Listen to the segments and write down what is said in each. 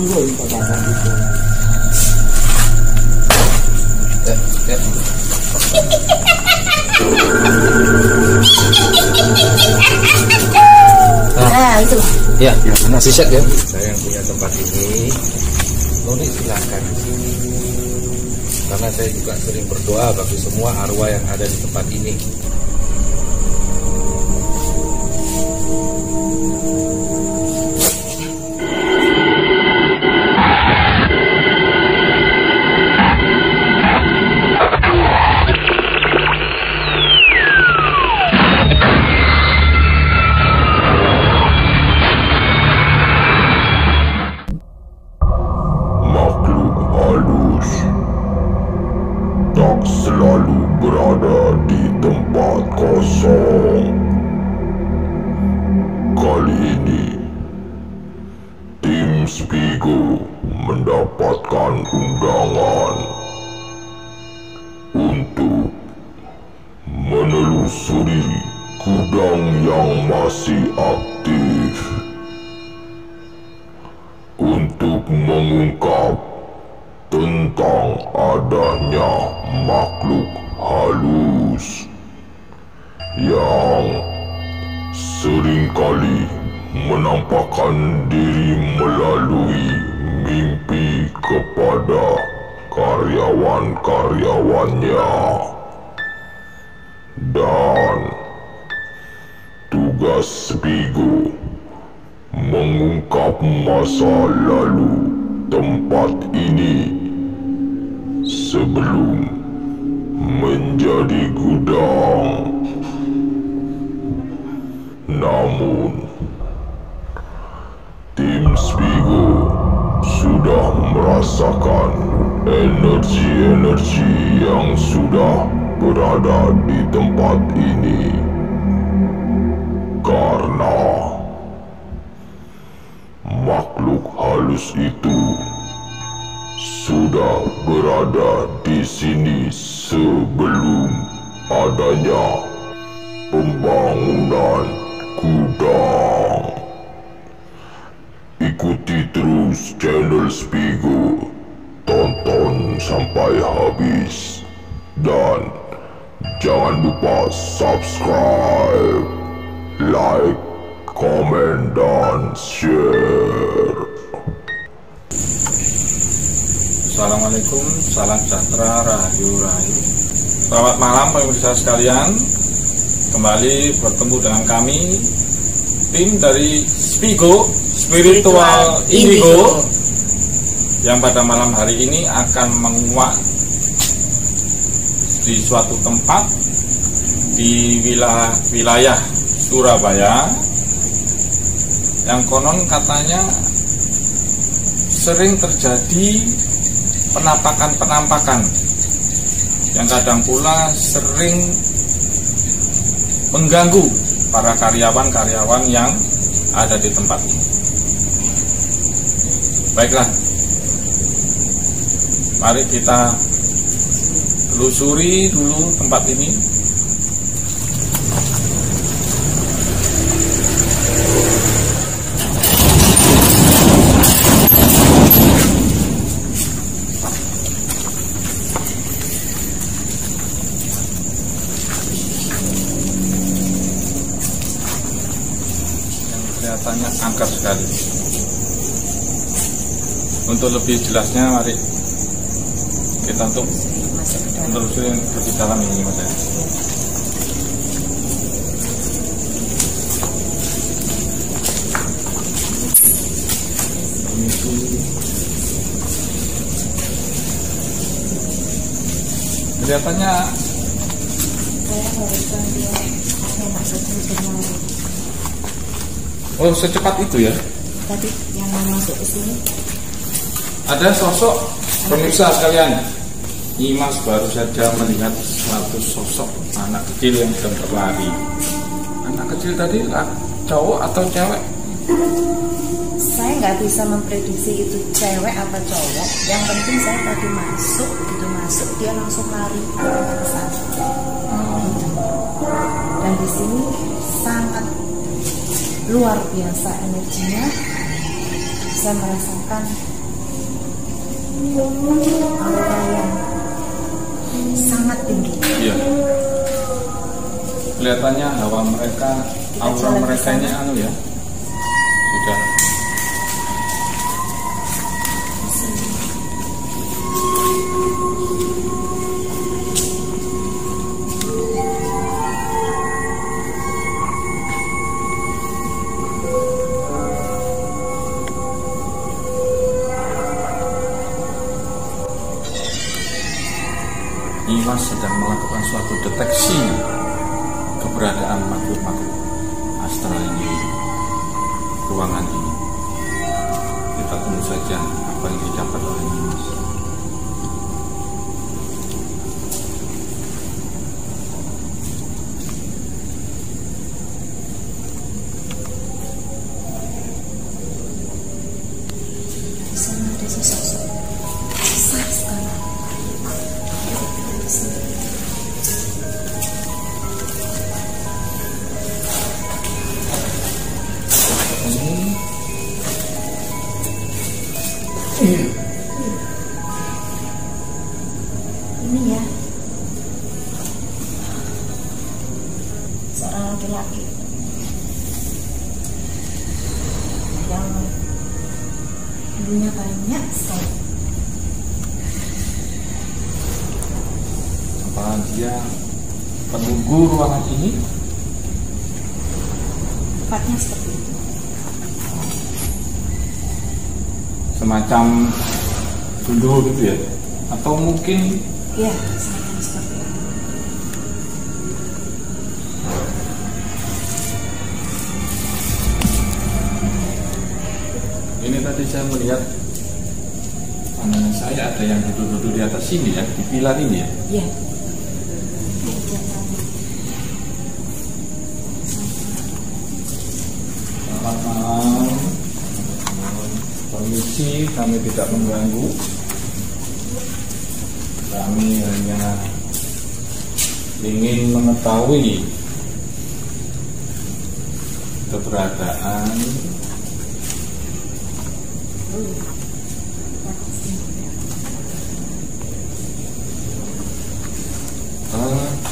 unggul kata gitu. Ya. Nah itu. Ya, masih set ya. Saya yang punya tempat ini, Noni silahkan di sini. Karena saya juga sering berdoa bagi semua arwah yang ada di tempat ini. Tak selalu berada di tempat kosong. Kali ini, tim Spigo mendapatkan undangan untuk menelusuri gudang yang masih aktif untuk mengungkap tentang adanya makhluk halus yang seringkali menampakkan diri melalui mimpi kepada karyawan-karyawannya. Dan tugas Spigo mengungkap masa lalu tempat ini sebelum menjadi gudang. Namun, tim Spigo sudah merasakan energi-energi yang sudah berada di tempat ini. Karena makhluk halus itu sudah berada di sini sebelum adanya pembangunan gudang. Ikuti terus channel Spigo, tonton sampai habis, dan jangan lupa subscribe, like, komen, dan share. Assalamualaikum, salam sejahtera, rahayu rahayu. Selamat malam pemirsa sekalian. Kembali bertemu dengan kami, tim dari Spigo Spiritual Indigo, yang pada malam hari ini akan menguak di suatu tempat di wilayah Surabaya yang konon katanya sering terjadi penampakan-penampakan yang kadang pula sering mengganggu para karyawan-karyawan yang ada di tempat ini. Baiklah, mari kita telusuri dulu tempat ini. Kelihatannya angker sekali. Untuk lebih jelasnya, mari kita untuk menelusuri lebih dalam ini, Mas. Kelihatannya oh, secepat itu ya? Tadi yang mau masuk ke sini. Ada sosok pemirsa sekalian. Nyimas baru saja melihat suatu sosok anak kecil yang sedang berlari. Anak kecil tadi cowok atau cewek? Saya nggak bisa memprediksi itu cewek apa cowok. Yang penting saya tadi masuk, begitu masuk dia langsung lari ke sana. Dan di sini sangat luar biasa energinya. bisa merasakan aura yang sangat tinggi. Iya. Kelihatannya hawa mereka, aura mereka ini ya, sudah. Nimas sedang melakukan suatu deteksi keberadaan makhluk-makhluk astral ini, ruangan ini. Kita tunggu saja apa yang didapat oleh Nimas. Di sana ada sosok besar sekali. Ini ya, seorang laki-laki yang bulunya banyak sekali. Apa dia penunggu ruangan ini? Tepatnya seperti itu. Semacam gundul gitu ya? Atau mungkin Ya, semacam seperti itu. ini tadi saya melihat pandangan saya ada yang duduk-duduk di atas sini ya, di pilar ini ya. Iya. Selamat malam. Permisi, kami tidak mengganggu. Kami hanya ingin mengetahui keberadaan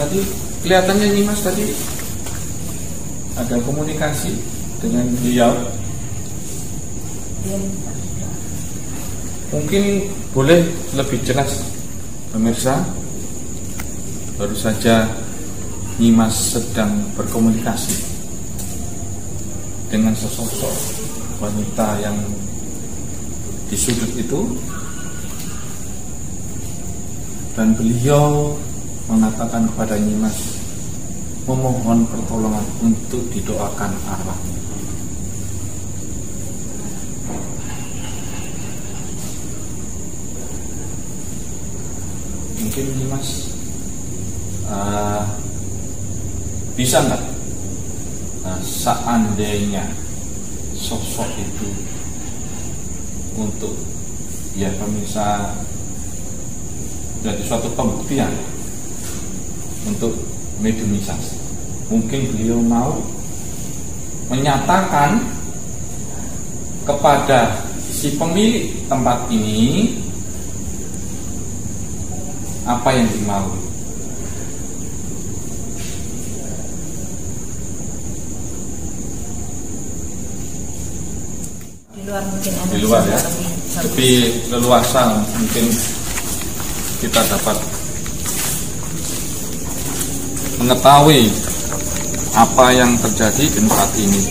tadi kelihatannya Nimas tadi ada komunikasi dengan beliau. Mungkin boleh lebih jelas pemirsa. Baru saja Nimas sedang berkomunikasi dengan sesosok wanita yang di sudut itu, dan beliau mengatakan kepada Nimas, memohon pertolongan untuk didoakan arwahnya. Mungkin Nimas bisa nggak seandainya sosok itu untuk ya pemirsa jadi suatu pembuktian untuk mediumisasi. Mungkin beliau mau menyatakan kepada si pemilik tempat ini apa yang dimau. Di luar mungkin Di luar ya, lebih leluasa mungkin kita dapat mengetahui apa yang terjadi di tempat ini.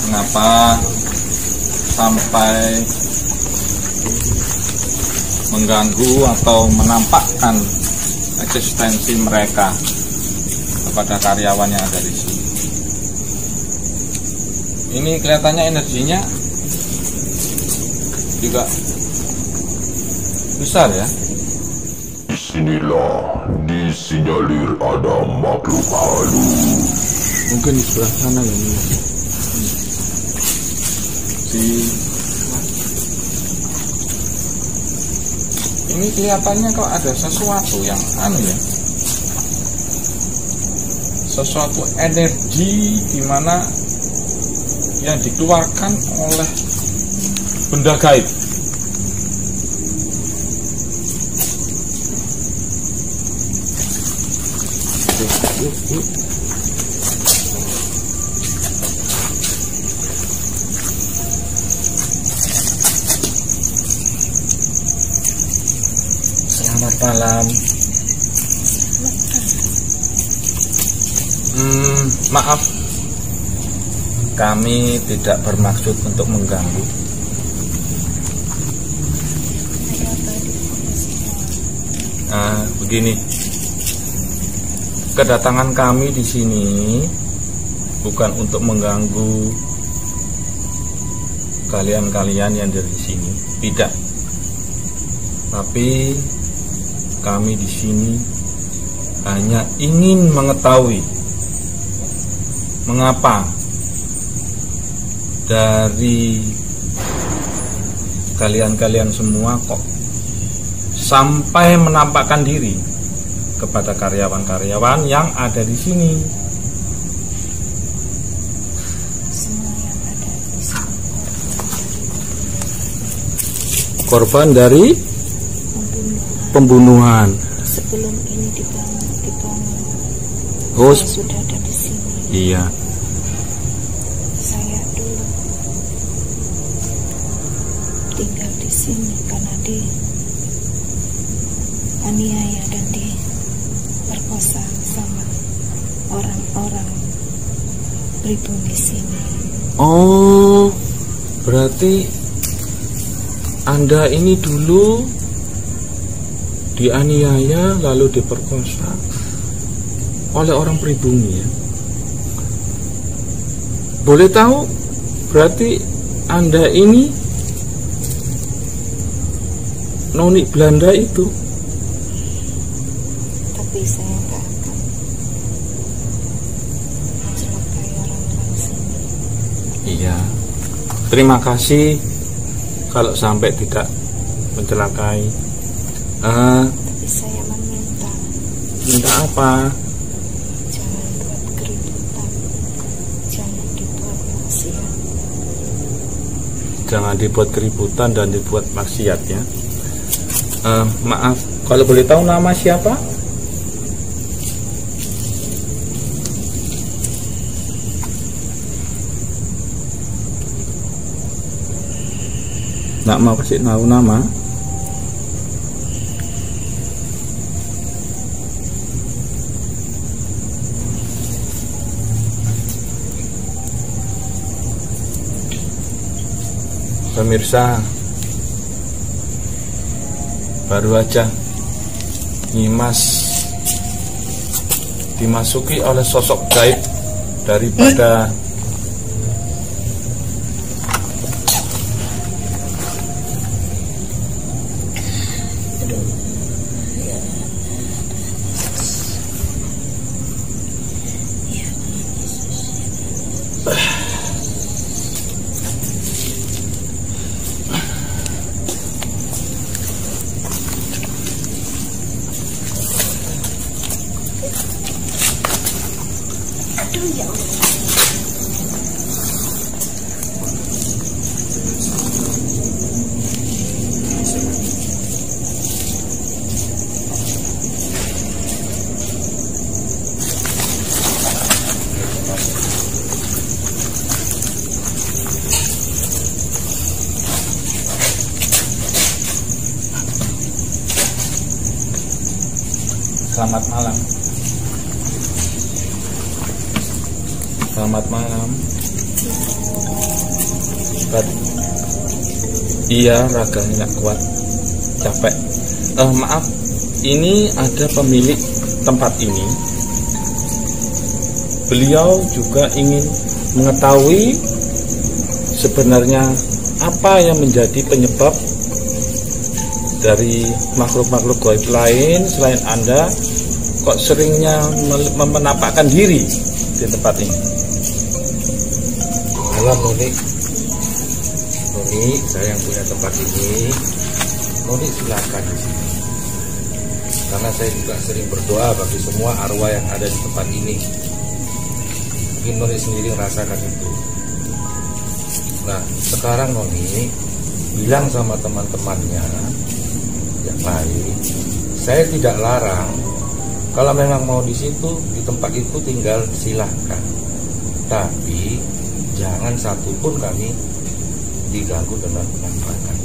Mengapa sampai mengganggu atau menampakkan eksistensi mereka kepada karyawan yang ada di sini. Ini kelihatannya energinya juga besar ya. Disinilah disinyalir ada makhluk halus. Mungkin di sebelah sana ya ini. Ini kelihatannya kok ada sesuatu yang ya. Sesuatu energi di mana yang dikeluarkan oleh benda gaib. Selamat malam. Maaf, kami tidak bermaksud untuk mengganggu. Begini, kedatangan kami di sini bukan untuk mengganggu kalian-kalian yang dari sini, tidak. Tapi kami di sini hanya ingin mengetahui mengapa dari kalian-kalian semua kok sampai menampakkan diri kepada karyawan-karyawan yang ada di sini. Semua yang ada di sini Korban dari pembunuhan. Sebelum ini dibangun, Oh, saya sudah ada di sini. iya. Saya dulu tinggal di sini karena dianiaya dan diperkosa sama orang-orang pribumi sini. Oh, berarti Anda ini dulu dianiaya lalu diperkosa oleh orang pribumi ya. Boleh tahu berarti Anda ini noni Belanda itu? Tapi saya nggak akan mencelakai orang-orang sini. Iya. Terima kasih kalau sampai tidak mencelakai. Tapi saya meminta Minta apa? jangan buat keributan, jangan dibuat maksiat. Jangan dibuat keributan dan dibuat maksiat ya. Maaf, kalau boleh tahu nama siapa? Nggak mau kasih tahu nama? Pemirsa, baru aja Nyimas dimasuki oleh sosok gaib daripada Selamat malam. Selamat malam. Iya, raganya nggak kuat, capek. Maaf, ini ada pemilik tempat ini. Beliau juga ingin mengetahui sebenarnya apa yang menjadi penyebab dari makhluk-makhluk gaib lain selain Anda kok seringnya menampakkan diri di tempat ini. Malam Noni, saya yang punya tempat ini. Noni silakan di sini. Karena saya juga sering berdoa bagi semua arwah yang ada di tempat ini. Mungkin Noni sendiri merasakan itu. Nah, sekarang Noni, bilang sama teman-temannya yang lain, saya tidak larang. Kalau memang mau di situ, di tempat itu tinggal silahkan. Tapi jangan satupun kami diganggu dengan penampakan.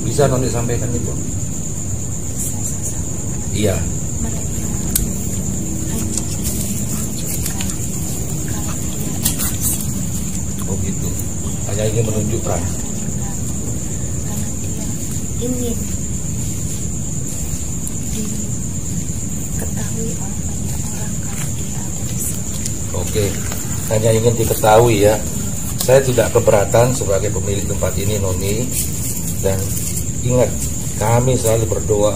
Bisa Noni sampaikan itu? Iya. Oh gitu. Hanya ingin menunjukkan. Ingin diketahui oleh banyak orang kalau dia ada di sini. Oke, hanya ingin diketahui ya. Saya tidak keberatan sebagai pemilik tempat ini, Noni. Dan ingat, kami selalu berdoa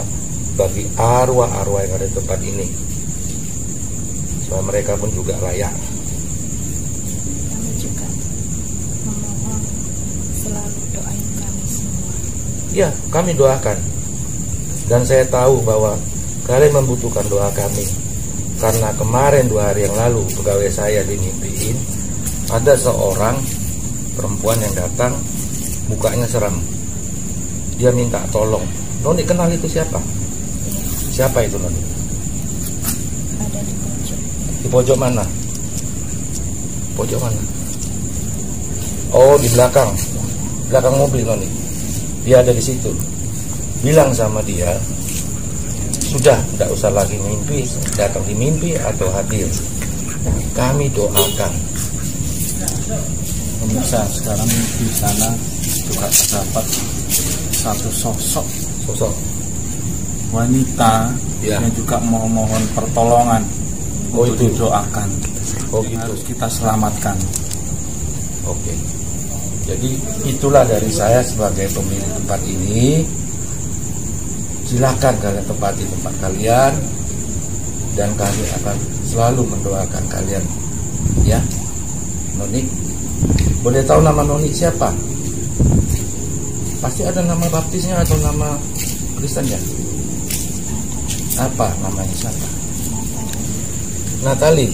bagi arwah-arwah yang ada di tempat ini, supaya mereka pun juga layak. Kami juga memohon selalu doain kami semua. Ya, kami doakan. Dan saya tahu bahwa kalian membutuhkan doa kami. Karena kemarin 2 hari yang lalu pegawai saya dimimpiin, ada seorang perempuan yang datang, mukanya seram. Dia minta tolong. Noni kenal itu siapa? Siapa itu Noni? Ada di pojok. Di pojok mana? Pojok mana? Oh, di belakang. Belakang mobil Noni. Dia ada di situ. Bilang sama dia, sudah tidak usah lagi mimpi, datang di mimpi atau hadir. Kami doakan. Pemirsa, sekarang di sana juga terdapat satu sosok wanita Ya. yang juga mohon pertolongan Oh, untuk itu. didoakan. Oh, Yang gitu. harus kita selamatkan. Oke. Jadi itulah dari saya sebagai pemilik tempat ini. Silakan kalian tempati tempat kalian, dan kami akan selalu mendoakan kalian. Ya, Noni. Boleh tahu nama Noni siapa? Pasti ada nama baptisnya atau nama Kristen ya? Apa namanya siapa? Natali.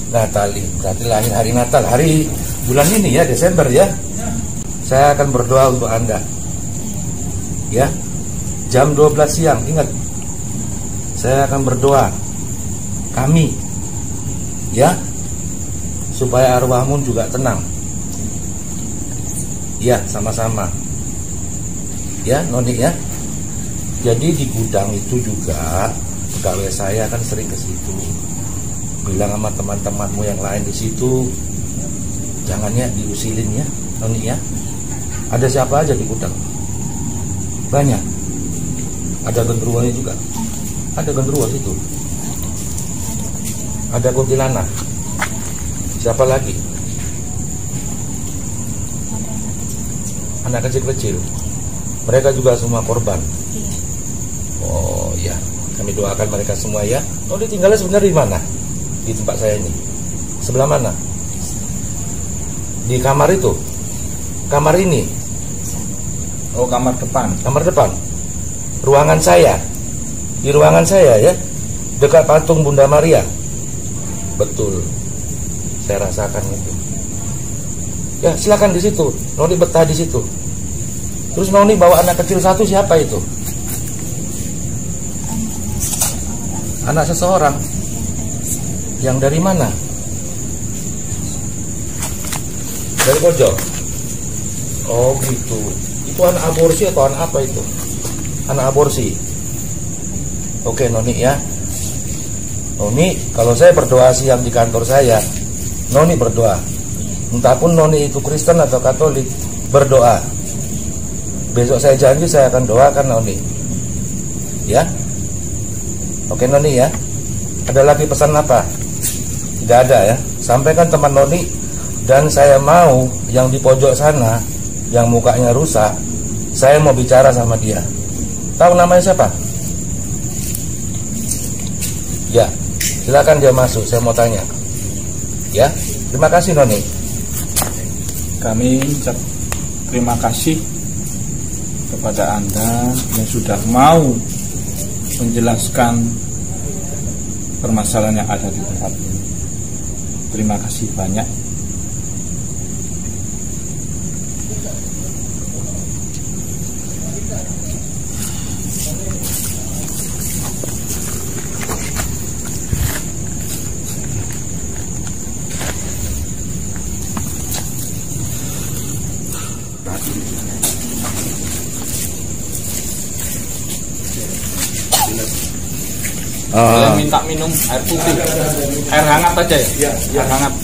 Berarti lahir hari Natal, hari bulan ini ya, Desember ya. Saya akan berdoa untuk Anda. Ya. Jam 12 siang, ingat. Saya akan berdoa. Kami. Ya. Supaya arwahmu juga tenang. Ya, sama-sama. Ya, Noni ya. Jadi di gudang itu juga pegawai saya kan sering ke situ. Bilang sama teman-temanmu yang lain di situ, jangan ya diusilin ya, Noni ya. Ada siapa aja di gudang? Banyak. Ada genderuwonya juga. Ada genderuwo itu. Ada kuntilanak. Siapa lagi? Anak kecil-kecil. Mereka juga semua korban. Oh ya, kami doakan mereka semua ya. Oh, dia tinggalnya sebenarnya di mana? Di tempat saya ini. Sebelah mana? Di kamar itu. Kamar ini. Oh, kamar depan. Kamar depan. Ruangan saya. Di ruangan saya ya. Dekat patung Bunda Maria. Betul. Saya rasakan itu. Ya, silakan di situ. Noni betah di situ. Terus Noni bawa anak kecil satu, siapa itu? Anak seseorang. Yang dari mana? Dari pojok. Oh gitu. Itu anak aborsi atau anak apa itu? Anak aborsi. Oke Noni ya. Noni, kalau saya berdoa siang di kantor saya, Noni berdoa. Entah pun Noni itu Kristen atau Katolik, berdoa. Besok saya janji saya akan doakan Noni. Ya. Oke Noni ya. Ada lagi pesan apa? Tidak ada ya. Sampaikan teman Noni. Dan saya mau yang di pojok sana, yang mukanya rusak, saya mau bicara sama dia. Tahu namanya siapa? Ya, silakan dia masuk, saya mau tanya. Ya, terima kasih Noni. Kami ucap terima kasih kepada Anda yang sudah mau menjelaskan permasalahan yang ada di tempat ini. Terima kasih banyak. Saya minta minum air putih, air hangat aja ya? Iya, air hangat.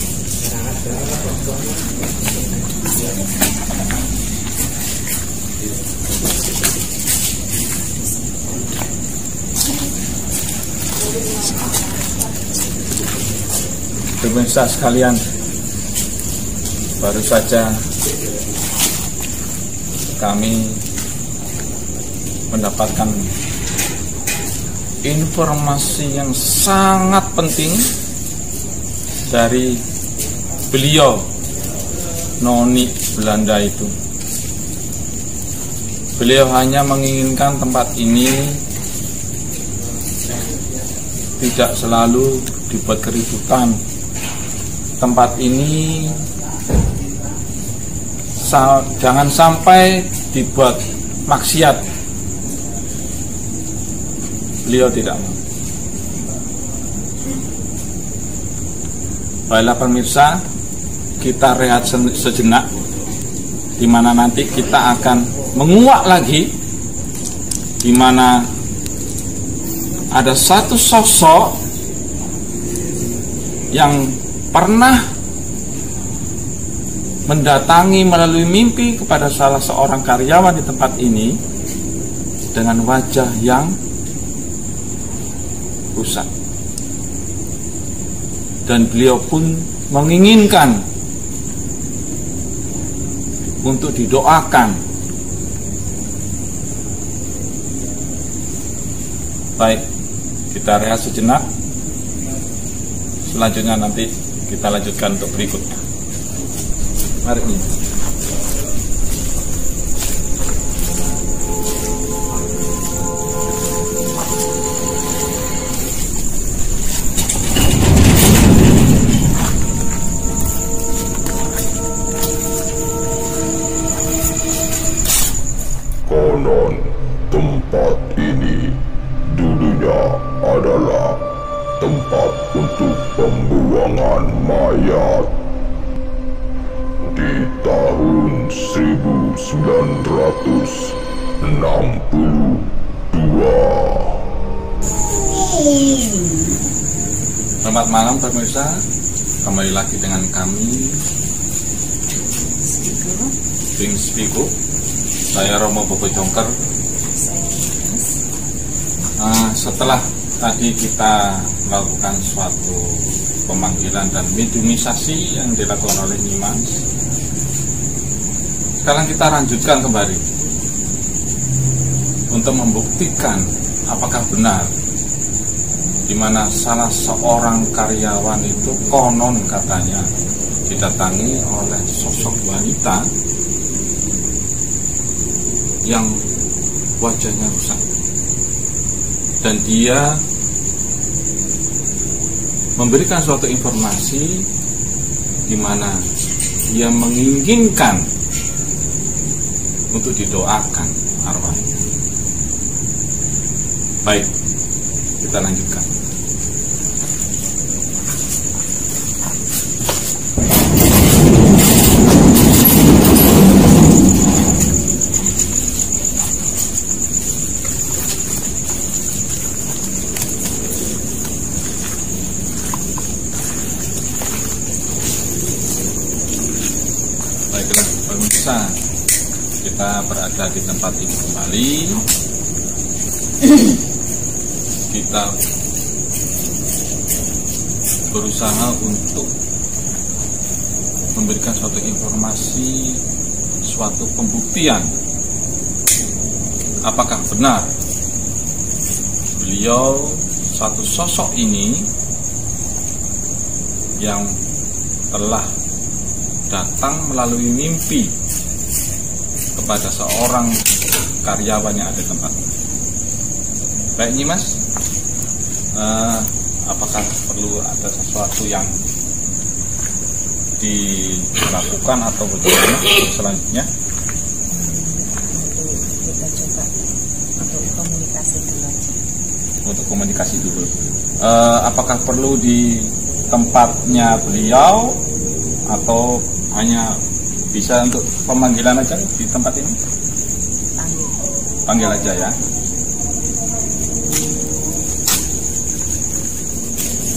Pemirsa sekalian, baru saja kami mendapatkan informasi yang sangat penting dari beliau noni Belanda itu. Beliau hanya menginginkan tempat ini tidak selalu dibuat keributan. Tempat ini jangan sampai dibuat maksiat. Beliau tidak mau. Baiklah pemirsa, kita rehat sejenak, di mana nanti kita akan menguak lagi, di mana ada satu sosok yang pernah mendatangi melalui mimpi kepada salah seorang karyawan di tempat ini dengan wajah yang rusak, dan beliau pun menginginkan untuk didoakan. Baik, kita rehat sejenak, selanjutnya nanti kita lanjutkan untuk berikutnya. Mari ini. Konon tempat ini dulunya adalah tempat untuk pembuangan mayat. Di tahun 1962. Selamat malam pemirsa, kembali lagi dengan kami Bing Spiku. Saya Romo Bobo Jongker. Setelah tadi kita melakukan suatu pemanggilan dan mediumisasi yang dilakukan oleh Nyimas, sekarang kita lanjutkan kembali untuk membuktikan apakah benar di mana salah seorang karyawan itu konon katanya didatangi oleh sosok wanita yang wajahnya rusak, dan dia memberikan suatu informasi di mana dia menginginkan untuk didoakan arwahnya. Baik, kita lanjutkan. Baiklah pemirsa, kita berada di tempat ini kembali. Kita berusaha untuk memberikan suatu informasi, suatu pembuktian apakah benar beliau satu sosok ini yang telah datang melalui mimpi kepada seorang karyawan yang ada di tempat ini. Baik Nyimas, apakah perlu ada sesuatu yang dilakukan atau bagaimana selanjutnya? Kita coba untuk komunikasi dulu aja. Untuk komunikasi dulu. Apakah perlu di tempatnya beliau atau hanya bisa untuk pemanggilan aja di tempat ini? Panggil aja ya.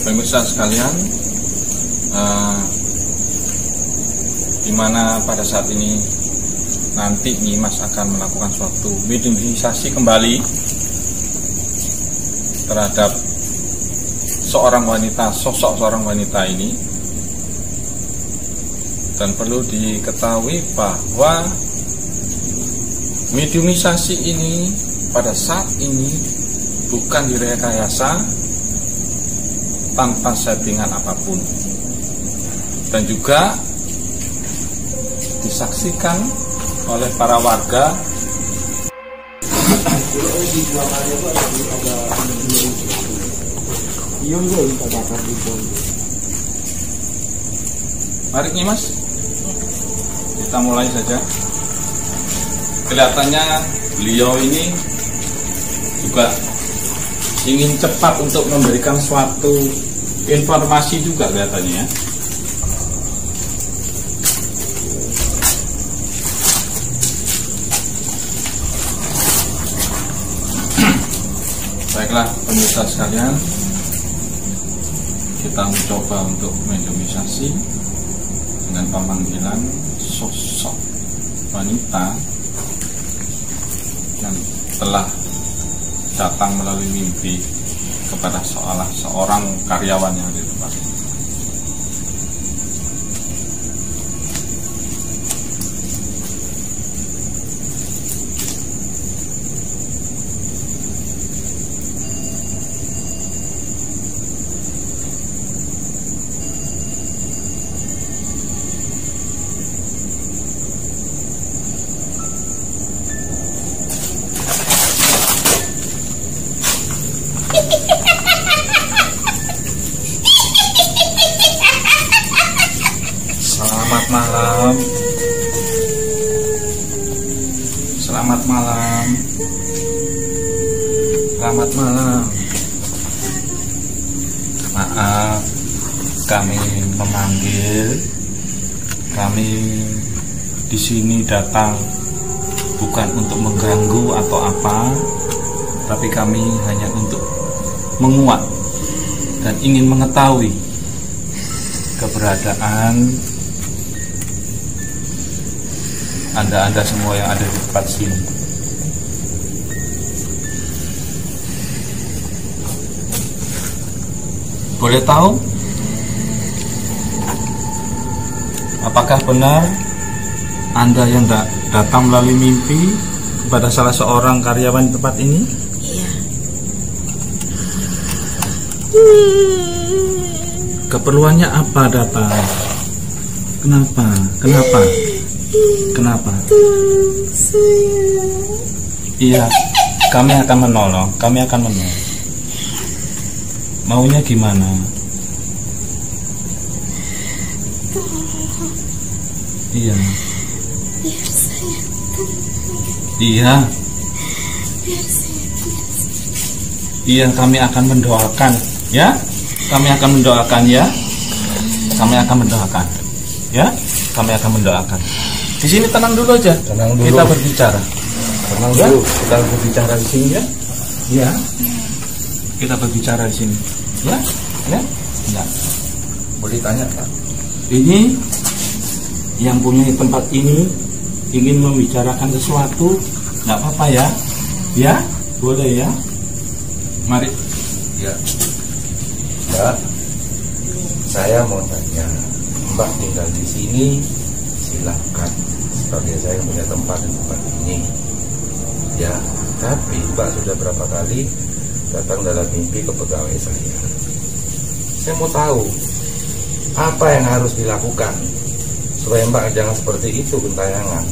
Pemirsa sekalian, dimana pada saat ini nanti Nyimas akan melakukan suatu mediumisasi kembali terhadap seorang wanita, sosok seorang wanita ini. Dan perlu diketahui bahwa mediumisasi ini pada saat ini bukan direkayasa tanpa settingan apapun, dan juga disaksikan oleh para warga. Mari Nyimas, kita mulai saja. Kelihatannya beliau ini juga ingin cepat untuk memberikan suatu informasi juga kelihatannya ya. Baiklah pemirsa sekalian, kita mencoba untuk mediumisasi dengan pemanggilan sosok wanita yang telah datang melalui mimpi kepada seorang karyawan yang ada di tempat ini. Selamat malam. Selamat malam. Selamat malam. Maaf, kami memanggil. Kami di sini datang bukan untuk mengganggu atau apa, tapi kami hanya untuk menguak dan ingin mengetahui keberadaan Anda semua yang ada di tempat sini. Boleh tahu apakah benar Anda yang datang melalui mimpi kepada salah seorang karyawan di tempat ini? Iya. Keperluannya apa datang? Kenapa? Kenapa? Kenapa? Iya, kami akan menolong. Maunya gimana? Iya. Iya. Iya, kami akan mendoakan, ya. Kami akan mendoakan, ya. Kami akan mendoakan, ya. Kami akan mendoakan. Di sini tenang dulu aja. Tenang dulu. Kita berbicara. Tenang Ya? dulu. Kita berbicara di sini ya. Ya. Kita berbicara di sini. Ya. Ya. Ya. Boleh tanya Pak? Ini yang punya tempat ini ingin membicarakan sesuatu, nggak apa-apa ya? Ya, boleh ya. Mari. Ya. Mbak, saya mau tanya. Mbak tinggal di sini, silakan. Sebagai saya yang punya tempat di tempat ini. Ya, tapi Mbak sudah berapa kali datang dalam mimpi ke pegawai saya. Saya mau tahu apa yang harus dilakukan supaya Mbak jangan seperti itu gentayangan.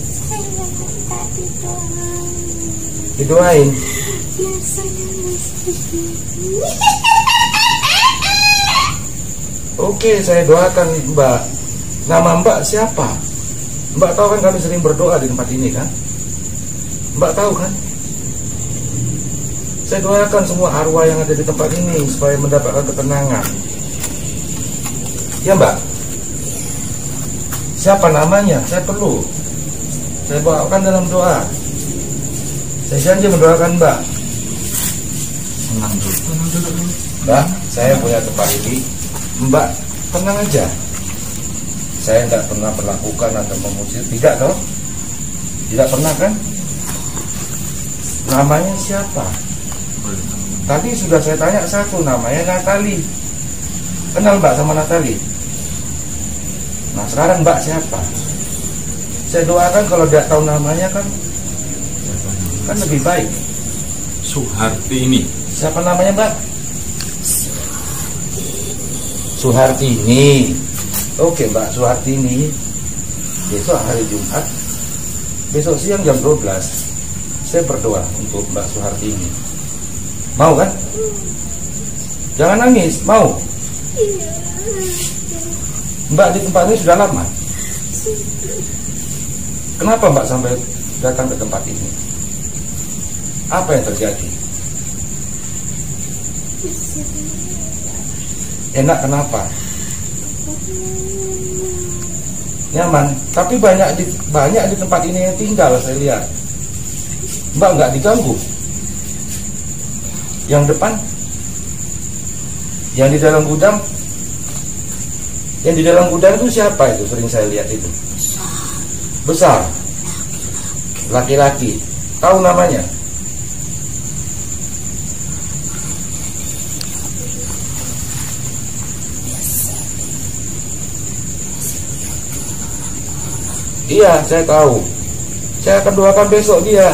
Saya minta didoain. Didoain. Biar saya masih hidup. Oke, saya doakan Mbak. Nama Mbak siapa? Mbak tahu kan kami sering berdoa di tempat ini kan? Mbak tahu kan? Saya doakan semua arwah yang ada di tempat ini supaya mendapatkan ketenangan. Ya Mbak? Siapa namanya? Saya perlu. Saya bawakan dalam doa. Saya janji mendoakan Mbak. Tenang dulu. Mbak, saya punya tempat ini. Mbak, tenang aja. Saya tidak pernah melakukan atau mengusir. Tidak toh? Tidak pernah kan? Namanya siapa? Tadi sudah saya tanya satu, namanya Natali. Kenal Mbak sama Natali? Nah sekarang Mbak siapa? Saya doakan kalau tidak tahu namanya kan lebih baik. Suhartini. Siapa namanya Mbak? Suhartini. Oke Mbak Suhartini. Besok hari Jumat, besok siang jam 12 saya berdoa untuk Mbak Suhartini. Mau kan? Jangan nangis, mau? Mbak di tempat ini sudah lama? Kenapa Mbak sampai datang ke tempat ini? Apa yang terjadi? Enak kenapa? Nyaman. Tapi banyak di tempat ini yang tinggal saya lihat. Mbak nggak diganggu. Yang depan, yang di dalam gudang, itu siapa itu? Sering saya lihat itu. Besar. Laki-laki. Tahu namanya? Iya, saya tahu. Saya akan doakan besok dia.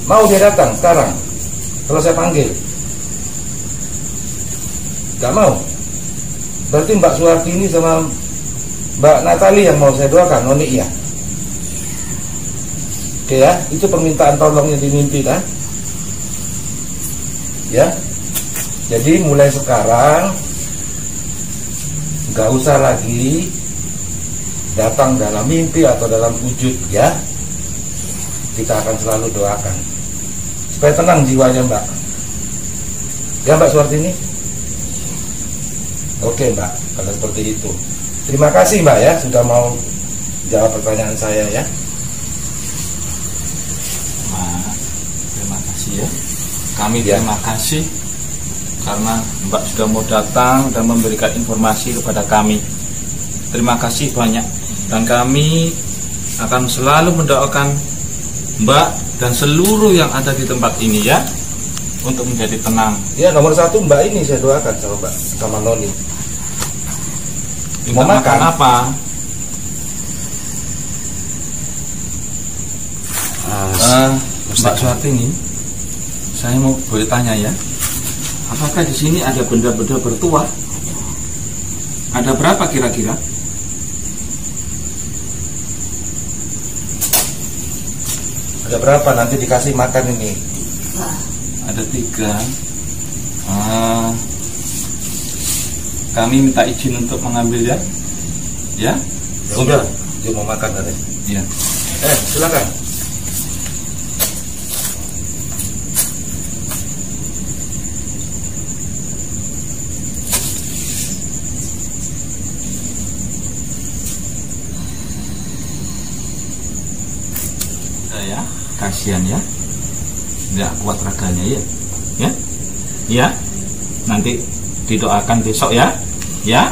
Mau dia datang sekarang? Kalau saya panggil? Gak mau? Berarti Mbak Suhartini sama Mbak Natali yang mau saya doakan, Noni ya? Oke ya, itu permintaan tolongnya di mimpi kan? Ya. Jadi mulai sekarang gak usah lagi datang dalam mimpi atau dalam wujud ya. Kita akan selalu doakan supaya tenang jiwanya Mbak. Ya Mbak Suhartini? Oke Mbak, kalau seperti itu. Terima kasih Mbak ya sudah mau jawab pertanyaan saya ya. Mbak, terima kasih ya. Kami terima kasih karena Mbak sudah mau datang dan memberikan informasi kepada kami. Terima kasih banyak. Dan kami akan selalu mendoakan Mbak dan seluruh yang ada di tempat ini ya, untuk menjadi tenang. Ya nomor satu Mbak ini saya doakan sama Mbak, sama Noni. Mau makan apa? Mbak Suhartini, saya mau boleh tanya ya, apakah di sini ada benda-benda bertuah? Ada berapa kira-kira? Ada berapa nanti dikasih makan ini? Ada 3. Kami minta izin untuk mengambil ya. Ya? Sudah, dia mau makan tadi. Iya. Silakan. Ya, kasihan ya, nggak kuat raganya ya, ya, nanti didoakan besok ya, ya.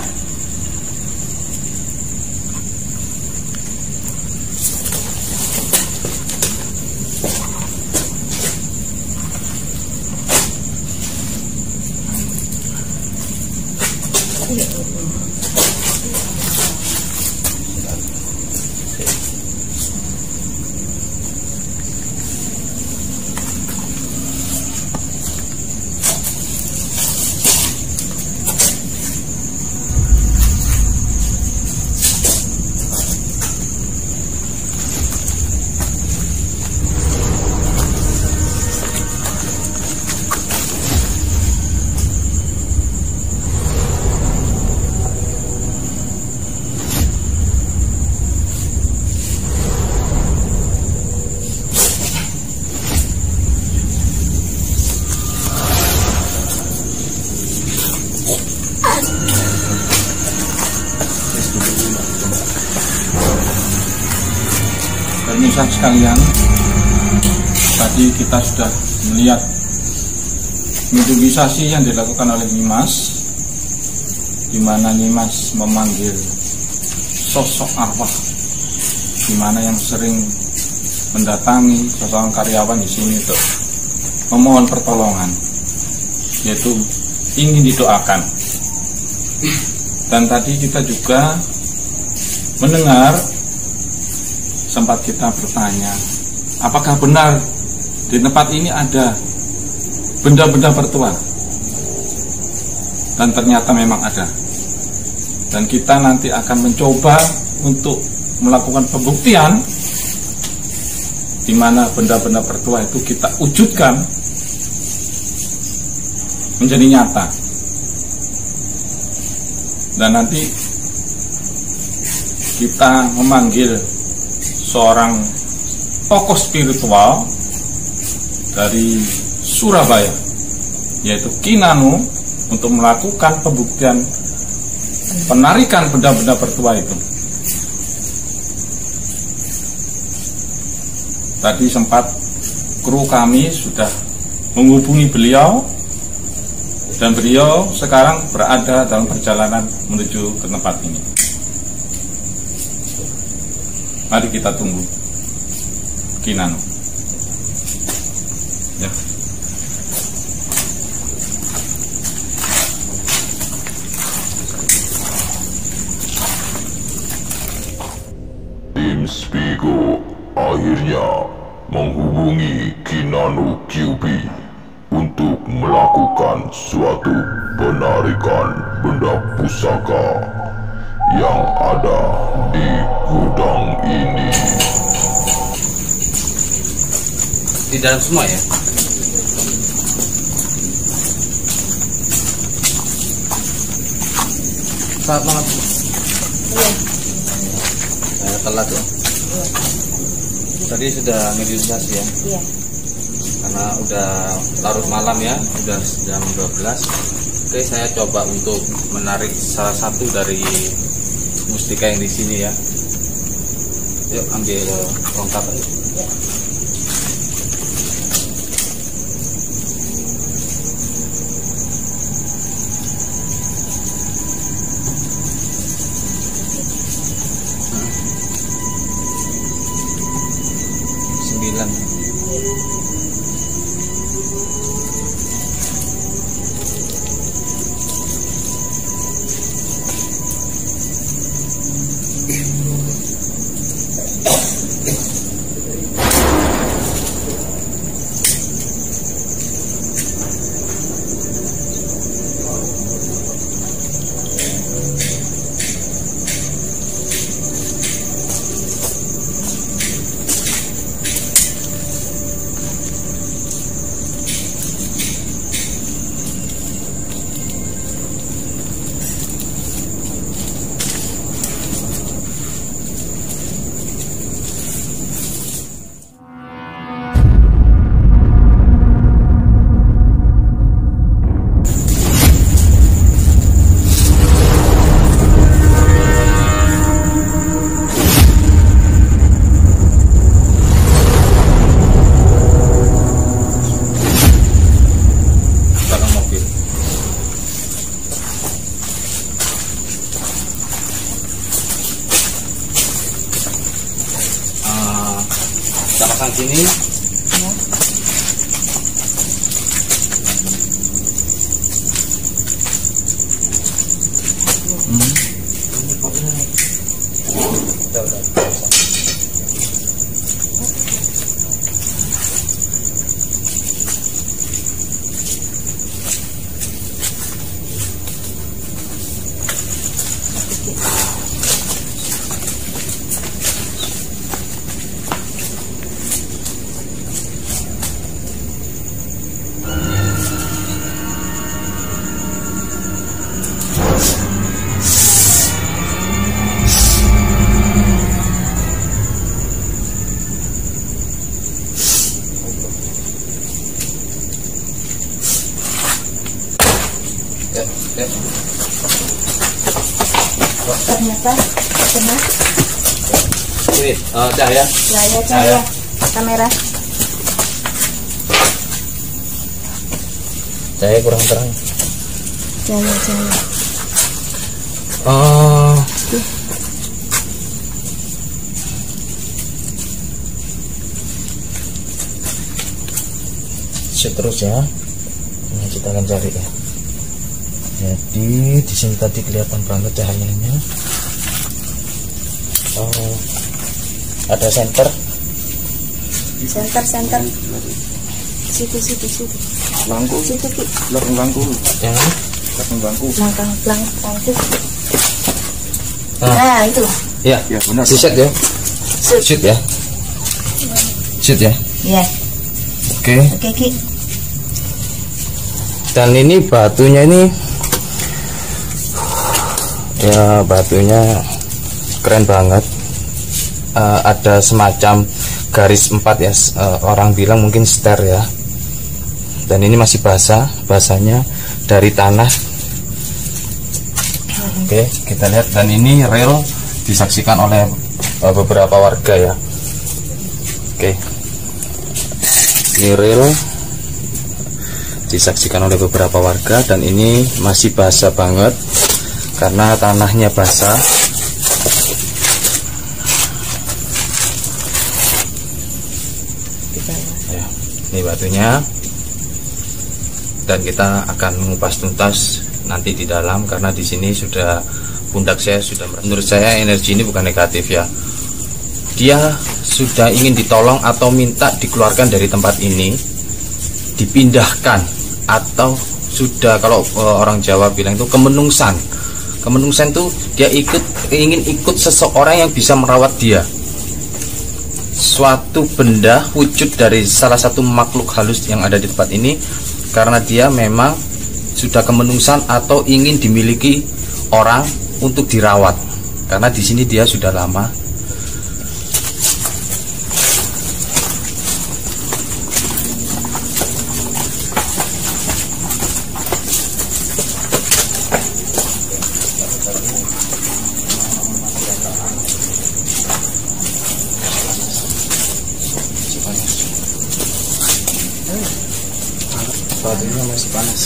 Pemirsa sekalian, tadi kita sudah melihat mediumisasi yang dilakukan oleh Nyimas, di mana Nyimas memanggil sosok arwah, di mana yang sering mendatangi seorang karyawan di sini untuk memohon pertolongan, yaitu ingin didoakan. Dan tadi kita juga mendengar, sempat kita bertanya, apakah benar di tempat ini ada benda-benda bertuah? Dan ternyata memang ada. Dan kita nanti akan mencoba untuk melakukan pembuktian di mana benda-benda bertuah itu kita wujudkan menjadi nyata. Dan nanti kita memanggil seorang tokoh spiritual dari Surabaya, yaitu Ki Nanu, untuk melakukan pembuktian penarikan benda-benda bertuah itu. Tadi sempat kru kami sudah menghubungi beliau, dan beliau sekarang berada dalam perjalanan menuju ke tempat ini. Mari kita tunggu Ki Nanu. Ya. Tim Spigo akhirnya menghubungi Ki Nanu QB untuk melakukan suatu penarikan benda pusaka yang ada di gudang ini. Di dalam semua ya? Selamat malam. Iya. Saya telat ya. Iya. Tadi sudah mediumisasi ya? Iya. Karena udah larut malam ya, udah jam 12. Oke, saya coba untuk menarik salah satu dari mustika yang di sini ya. Yuk ambil tongkat. Ya. Kita pasang sini. Ya. Ternyata kena. ini cahaya. Cahaya. Kamera. Cahaya kurang terang. Cahaya. Terus ya, ini kita akan cari ya. Jadi di sini tadi kelihatan banget cahayanya. Ada senter. Situ. Bangku. Situ Ki. Belakang bangku. Yang ini? Belakang bangku. Bangku. Ah. Nah, itu. Ya, Ya, benar. set ya. Set ya. Set ya. Iya. Oke. Oke, Ki. Dan ini batunya ini ya, batunya keren banget. Ada semacam garis 4 ya, orang bilang mungkin star ya. Dan ini masih basahnya dari tanah. Oke, kita lihat. Dan ini real disaksikan oleh beberapa warga ya. Oke, ini real disaksikan oleh beberapa warga, dan ini masih basah banget karena tanahnya basah. Ya, ini batunya, dan kita akan mengupas tuntas nanti di dalam, karena di sini sudah pundak saya sudah, menurut saya energi ini bukan negatif ya. Dia sudah ingin ditolong atau minta dikeluarkan dari tempat ini, dipindahkan, atau sudah, kalau orang Jawa bilang itu kemenungsan. Kemenungsan itu dia ingin ikut seseorang yang bisa merawat dia. Suatu benda wujud dari salah satu makhluk halus yang ada di tempat ini, karena dia memang sudah kemenungsan atau ingin dimiliki orang untuk dirawat. Karena di sini dia sudah lama. Batunya masih panas.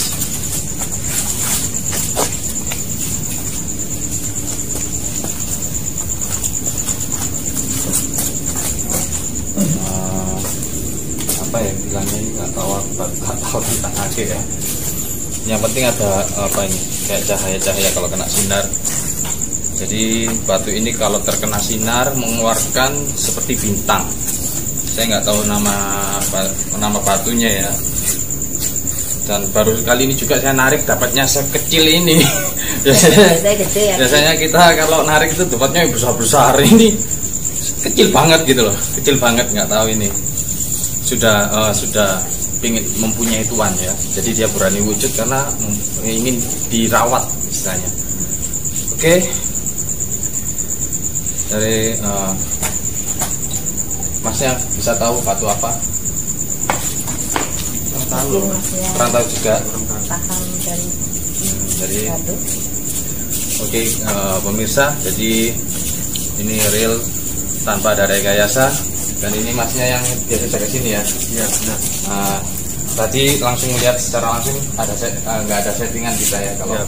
Apa ya bilangnya ini, nggak tahu tentang akhir ya. Yang penting ada apa ini, kayak cahaya kalau kena sinar. Jadi batu ini kalau terkena sinar mengeluarkan seperti bintang. Saya nggak tahu nama batunya ya. Dan baru kali ini juga saya narik dapatnya sekecil ini. Biasanya kita kalau narik itu dapatnya besar-besar, ini kecil banget gitu loh, kecil banget. Nggak tahu ini sudah ingin mempunyai tuan ya. Jadi dia berani wujud karena ingin dirawat istilahnya. Oke. Dari Masnya bisa tahu batu apa? Kurang tahu juga. Paham dari batu. Oke, pemirsa, jadi ini real tanpa ada rekayasa, dan ini Masnya yang biasa jaga sini ya. Iya, benar. Tadi langsung lihat secara langsung nggak ada settingan kita ya kalau ya,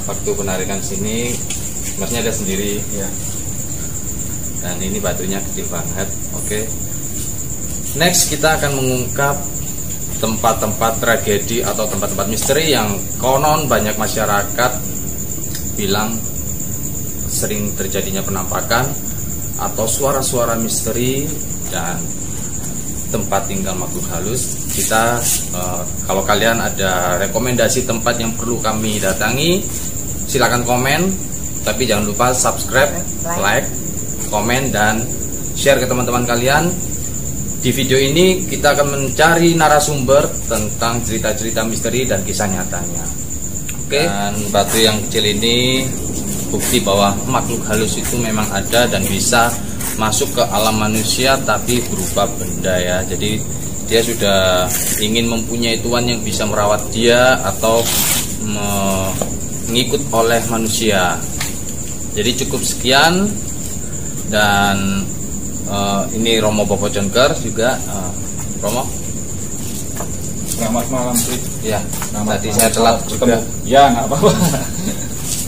waktu penarikan sini Masnya ada sendiri. Ya. Dan ini batunya kecil banget. Oke. Next kita akan mengungkap tempat-tempat tragedi atau tempat-tempat misteri yang konon banyak masyarakat bilang sering terjadinya penampakan atau suara-suara misteri dan tempat tinggal makhluk halus. Kita kalau kalian ada rekomendasi tempat yang perlu kami datangi, silakan komen, tapi jangan lupa subscribe, like, komen, dan share ke teman-teman kalian. Di video ini kita akan mencari narasumber tentang cerita-cerita misteri dan kisah nyatanya. Oke. Dan batu yang kecil ini bukti bahwa makhluk halus itu memang ada dan bisa masuk ke alam manusia tapi berupa benda ya. Jadi dia sudah ingin mempunyai tuan yang bisa merawat dia atau mengikut oleh manusia. Jadi cukup sekian. Dan ini Romo Bopo Jonker juga. Romo. Selamat malam, Tri. Ya, Selamat tadi malam. saya telat juga. Ya, nggak apa-apa.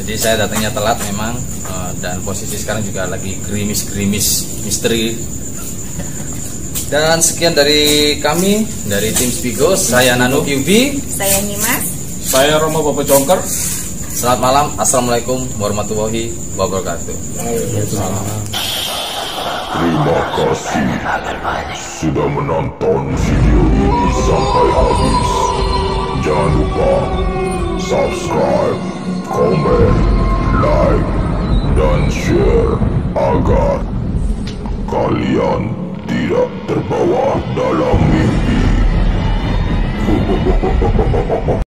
Jadi saya datangnya telat memang, dan posisi sekarang juga lagi gerimis-gerimis misteri. Dan sekian dari kami, dari tim Spigo. Saya Nanu Yubi. Saya Nimas. Saya Romo Bopo Jonker. Selamat malam. Assalamualaikum warahmatullahi wabarakatuh. Terima kasih sudah menonton video ini sampai habis.